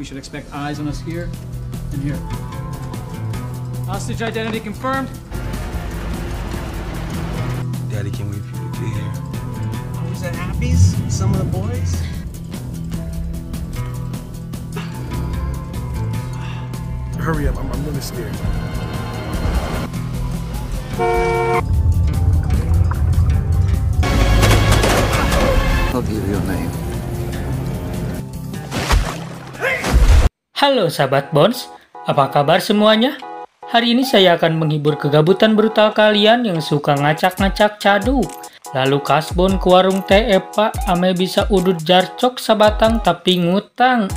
We should expect eyes on us here and here. Hostage identity confirmed. Daddy can't wait for you to get here. Was that Happy's? Some of the boys? Hurry up, I'm really scared. I'll give you a name. Halo sahabat Bones, apa kabar semuanya? Hari ini saya akan menghibur kegabutan brutal kalian yang suka ngacak-ngacak caduk. Lalu kasbon ke warung teh Pak, ame bisa udut jarcok sabatang tapi ngutang.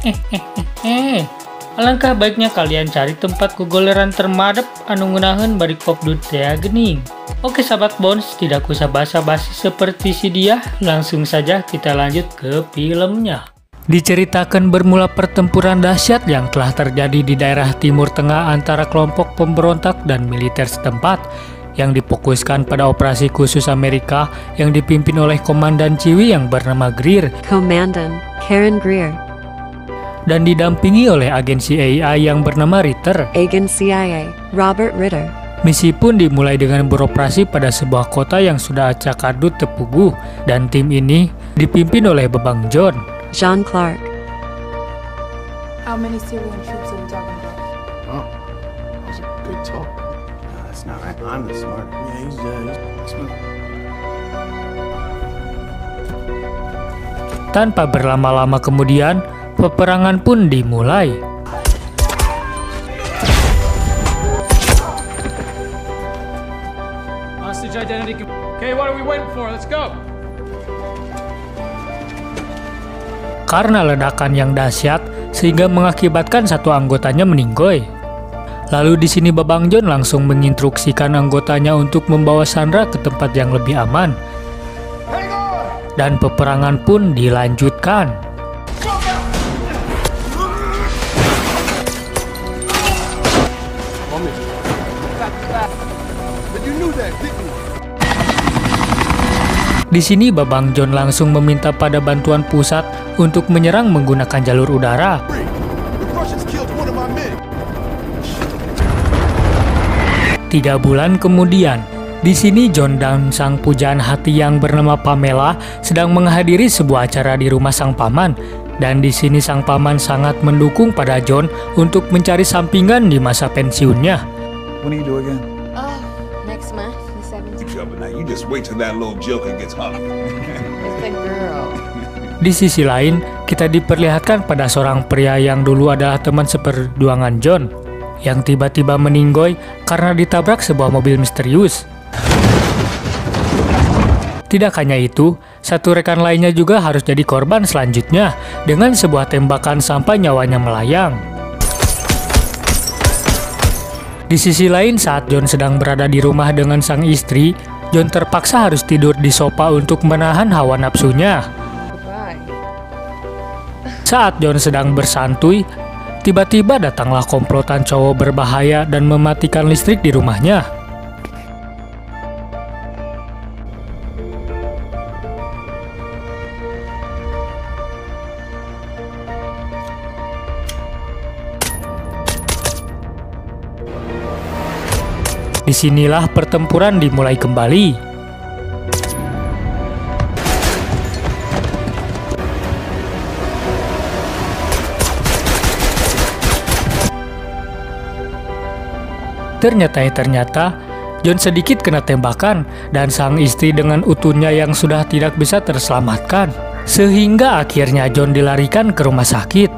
Alangkah baiknya kalian cari tempat kugoleran termadep anu ngunaheun bari kopdut teh gening. Oke sahabat Bones, tidak usah basa-basi seperti si dia, langsung saja kita lanjut ke filmnya. Diceritakan bermula pertempuran dahsyat yang telah terjadi di daerah Timur Tengah antara kelompok pemberontak dan militer setempat yang difokuskan pada operasi khusus Amerika yang dipimpin oleh Komandan Ciwi yang bernama Greer Komandan Karen Greer dan didampingi oleh agen CIA yang bernama Ritter. Agen CIA Robert Ritter. Misi pun dimulai dengan beroperasi pada sebuah kota yang sudah acak adut tepuguh, dan tim ini dipimpin oleh Bebang John Clark. How many Syrian troops are we talking about? Oh, that's a good talk. No, that's not right. I'm the smart. Yeah, he's smart. Tanpa berlama-lama kemudian, peperangan pun dimulai. Hostage identity. Okay, what are we waiting for? Let's go. Karena ledakan yang dahsyat sehingga mengakibatkan satu anggotanya meninggoy. Lalu di sini Babang John langsung menginstruksikan anggotanya untuk membawa Sandra ke tempat yang lebih aman. Dan peperangan pun dilanjutkan. Di sini Babang John langsung meminta pada bantuan pusat untuk menyerang menggunakan jalur udara. Tiga bulan kemudian, di sini John dan sang pujaan hati yang bernama Pamela sedang menghadiri sebuah acara di rumah sang paman. Dan di sini sang paman sangat mendukung pada John untuk mencari sampingan di masa pensiunnya. What do you do again? Next month, the 17th. Now you just wait till that little joker gets hot. It's a girl. Di sisi lain, kita diperlihatkan pada seorang pria yang dulu adalah teman seperjuangan John, yang tiba-tiba meninggoy karena ditabrak sebuah mobil misterius. Tidak hanya itu, satu rekan lainnya juga harus jadi korban selanjutnya dengan sebuah tembakan sampai nyawanya melayang. Di sisi lain, saat John sedang berada di rumah dengan sang istri, John terpaksa harus tidur di sofa untuk menahan hawa nafsunya. Saat John sedang bersantuy, tiba-tiba datanglah komplotan cowok berbahaya dan mematikan listrik di rumahnya. Disinilah pertempuran dimulai kembali. Ternyata John sedikit kena tembakan dan sang istri dengan utuhnya yang sudah tidak bisa terselamatkan. Sehingga akhirnya John dilarikan ke rumah sakit.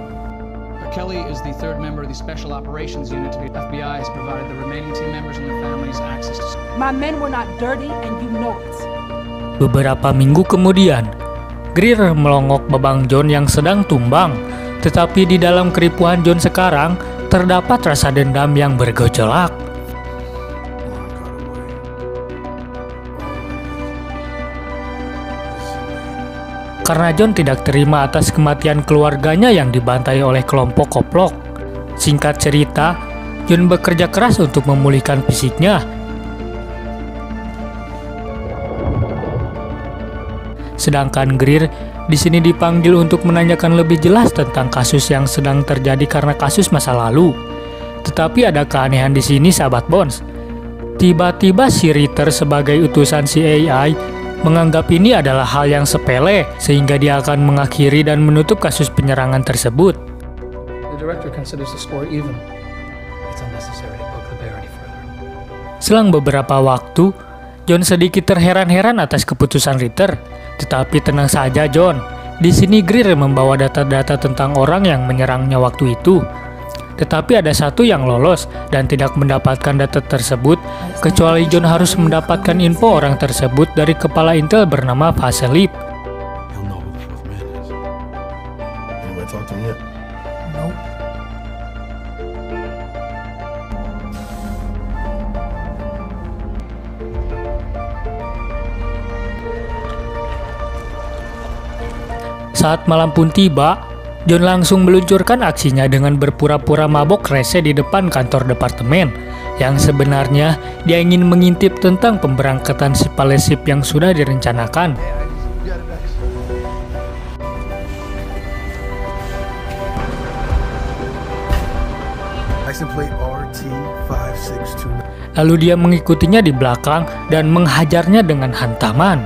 Kelly is the third member of the Special Operations Unit to be FBI has provided the remaining team members and their families access to. My men were not dirty and you know it. Beberapa minggu kemudian, Greer melongok Babang John yang sedang tumbang. Tetapi di dalam keripuhan John sekarang, terdapat rasa dendam yang bergejolak. Karena John tidak terima atas kematian keluarganya yang dibantai oleh kelompok koplok. Singkat cerita, John bekerja keras untuk memulihkan fisiknya. Sedangkan Greer di sini dipanggil untuk menanyakan lebih jelas tentang kasus yang sedang terjadi karena kasus masa lalu. Tetapi ada keanehan di sini, sahabat Bones. Tiba-tiba si Ritter sebagai utusan CAI menganggap ini adalah hal yang sepele, sehingga dia akan mengakhiri dan menutup kasus penyerangan tersebut. The director considers the score even. It's unnecessary to poke the bear any further. Selang beberapa waktu, John sedikit terheran-heran atas keputusan Ritter. Tetapi tenang saja, John. Di sini Greer membawa data-data tentang orang yang menyerangnya waktu itu. Tetapi ada satu yang lolos dan tidak mendapatkan data tersebut, kecuali John harus mendapatkan info orang tersebut dari kepala intel bernama Vaselip. He'll know who the fourth man is. Anybody talk to him yet? No. Saat malam pun tiba, John langsung meluncurkan aksinya dengan berpura-pura mabok rese di depan kantor departemen, yang sebenarnya dia ingin mengintip tentang pemberangkatan si Palesip yang sudah direncanakan. License plate RT562. Lalu dia mengikutinya di belakang dan menghajarnya dengan hantaman.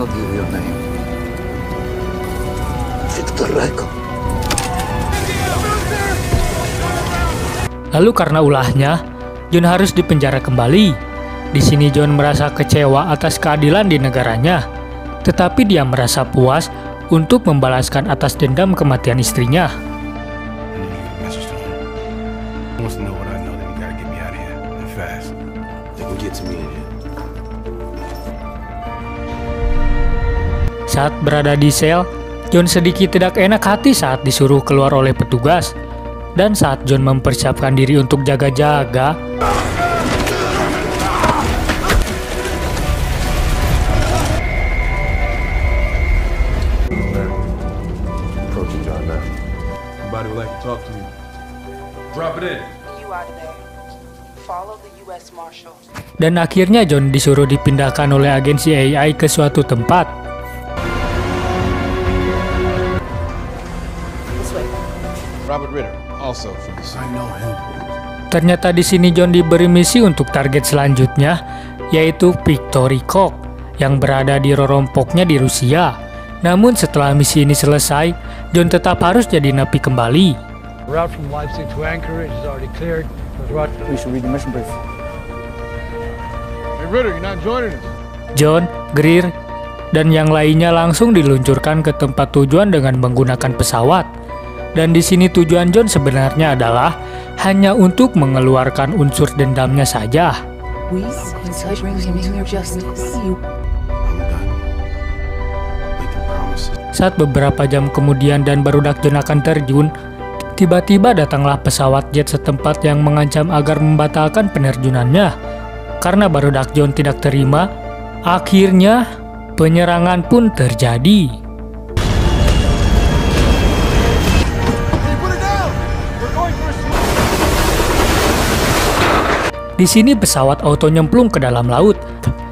I'll give you your name. Victor Reiko. Lalu karena ulahnya, John harus dipenjara kembali. Di sini John merasa kecewa atas keadilan di negaranya, tetapi dia merasa puas untuk membalaskan atas dendam kematian istrinya. I need to get a message to him. He wants to know what I know, that he gotta get me out of here, and fast. They can get to me in here. Saat berada di sel, John sedikit tidak enak hati saat disuruh keluar oleh petugas. Dan saat John mempersiapkan diri untuk jaga-jaga, Approaching John now. Somebody would like to talk to you. Drop it in. You out of there. Follow the U.S. Marshal. dan akhirnya John disuruh dipindahkan oleh agensi AI ke suatu tempat. Robert Ritter, also from the I know him. Ternyata di sini John diberi misi untuk target selanjutnya, yaitu Victory Cock, yang berada di rorompoknya di Rusia. Namun setelah misi ini selesai, John tetap harus jadi napi kembali. Route from Leipzig to Anchorage is already cleared. We should read the mission brief. Hey Ritter, you're not joining us. John, Greer, dan yang lainnya langsung diluncurkan ke tempat tujuan dengan menggunakan pesawat. Dan di sini tujuan John sebenarnya adalah hanya untuk mengeluarkan unsur dendamnya saja. We bring him to justice. I'm done making promises. Saat beberapa jam kemudian dan barudak John akan terjun, tiba-tiba datanglah pesawat jet setempat yang mengancam agar membatalkan penerjunannya. Karena barudak John tidak terima, akhirnya penyerangan pun terjadi. Di sini pesawat auto nyemplung ke dalam laut.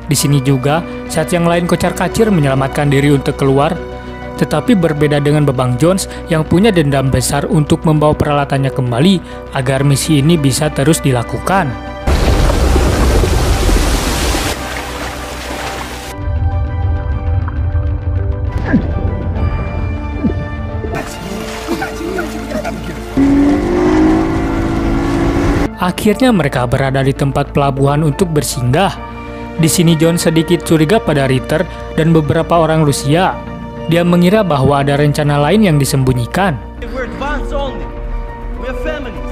Di sini juga, saat yang lain kocar-kacir menyelamatkan diri untuk keluar, tetapi berbeda dengan Bebang Jones yang punya dendam besar untuk membawa peralatannya kembali agar misi ini bisa terus dilakukan. Akhirnya mereka berada di tempat pelabuhan untuk bersinggah. Di sini John sedikit curiga pada Ritter dan beberapa orang Rusia. Dia mengira bahwa ada rencana lain yang disembunyikan. We're advanced only. We're feminists.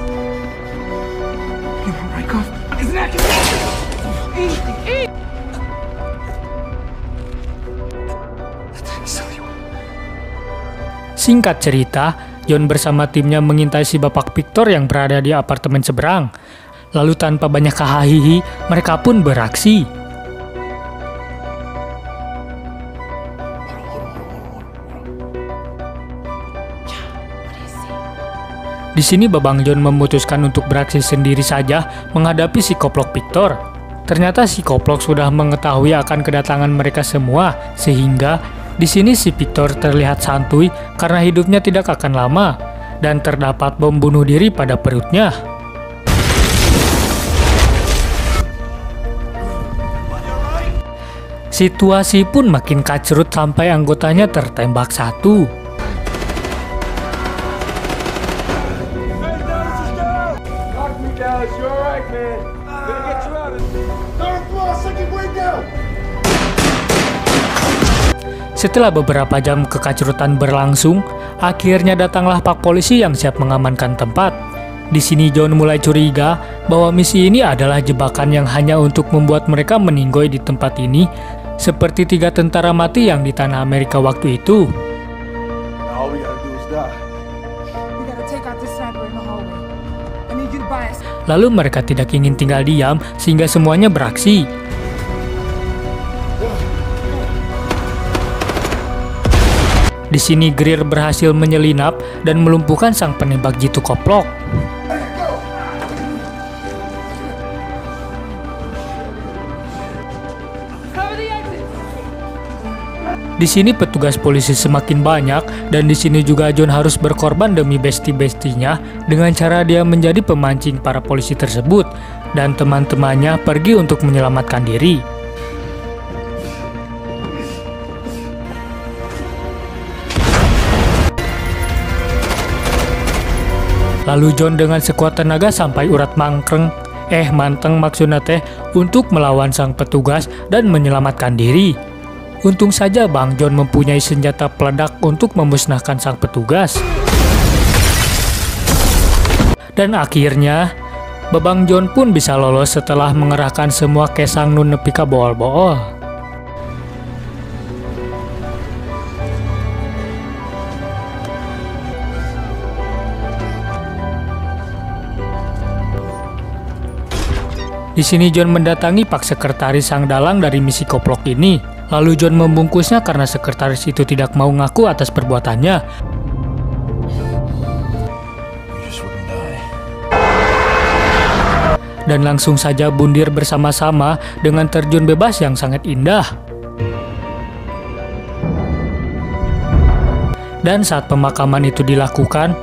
Singkat cerita, John bersama timnya mengintai si Bapak Victor yang berada di apartemen seberang. Lalu tanpa banyak hahaha, mereka pun beraksi. Di sini Babang John memutuskan untuk beraksi sendiri saja menghadapi si Koplok Victor. Ternyata si Koplok sudah mengetahui akan kedatangan mereka semua, sehingga di sini si Victor terlihat santuy karena hidupnya tidak akan lama dan terdapat bom bunuh diri pada perutnya. Situasi pun makin kacrut sampai anggotanya tertembak satu. Setelah beberapa jam kekacrutan berlangsung, akhirnya datanglah pak polisi yang siap mengamankan tempat. Di sini John mulai curiga bahwa misi ini adalah jebakan yang hanya untuk membuat mereka meninggoy di tempat ini, seperti 3 tentara mati yang di tanah Amerika waktu itu. All we gotta do is die. We gotta take out this sniper in the hallway. I need you to buy us. Lalu mereka tidak ingin tinggal diam sehingga semuanya beraksi. Di sini Greer berhasil menyelinap dan melumpuhkan sang penembak jitu Koplok. Di sini petugas polisi semakin banyak dan di sini juga John harus berkorban demi besti-bestinya dengan cara dia menjadi pemancing para polisi tersebut dan teman-temannya pergi untuk menyelamatkan diri. Lalu John dengan sekuat tenaga sampai urat manteng maksudnya teh untuk melawan sang petugas dan menyelamatkan diri. Untung saja Bang John mempunyai senjata peledak untuk memusnahkan sang petugas. Dan akhirnya, Babang John pun bisa lolos setelah mengerahkan semua kesang nun nepi ka bool-bool. Di sini John mendatangi pak sekretaris sang dalang dari misi Koplok ini. Lalu John membungkusnya karena sekretaris itu tidak mau ngaku atas perbuatannya. Dan langsung saja bundir bersama-sama dengan terjun bebas yang sangat indah. Dan saat pemakaman itu dilakukan,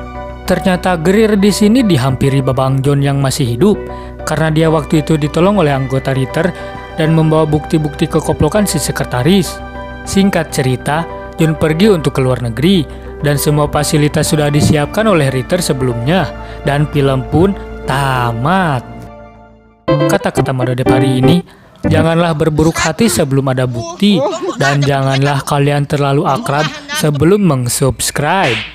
ternyata Greer di sini dihampiri Babang John yang masih hidup karena dia waktu itu ditolong oleh anggota Ritter dan membawa bukti-bukti kekoplokan si sekretaris. Singkat cerita, John pergi untuk ke luar negeri dan semua fasilitas sudah disiapkan oleh Ritter sebelumnya dan film pun tamat. Kata-kata Madodep hari ini, janganlah berburuk hati sebelum ada bukti dan janganlah kalian terlalu akrab sebelum meng-subscribe.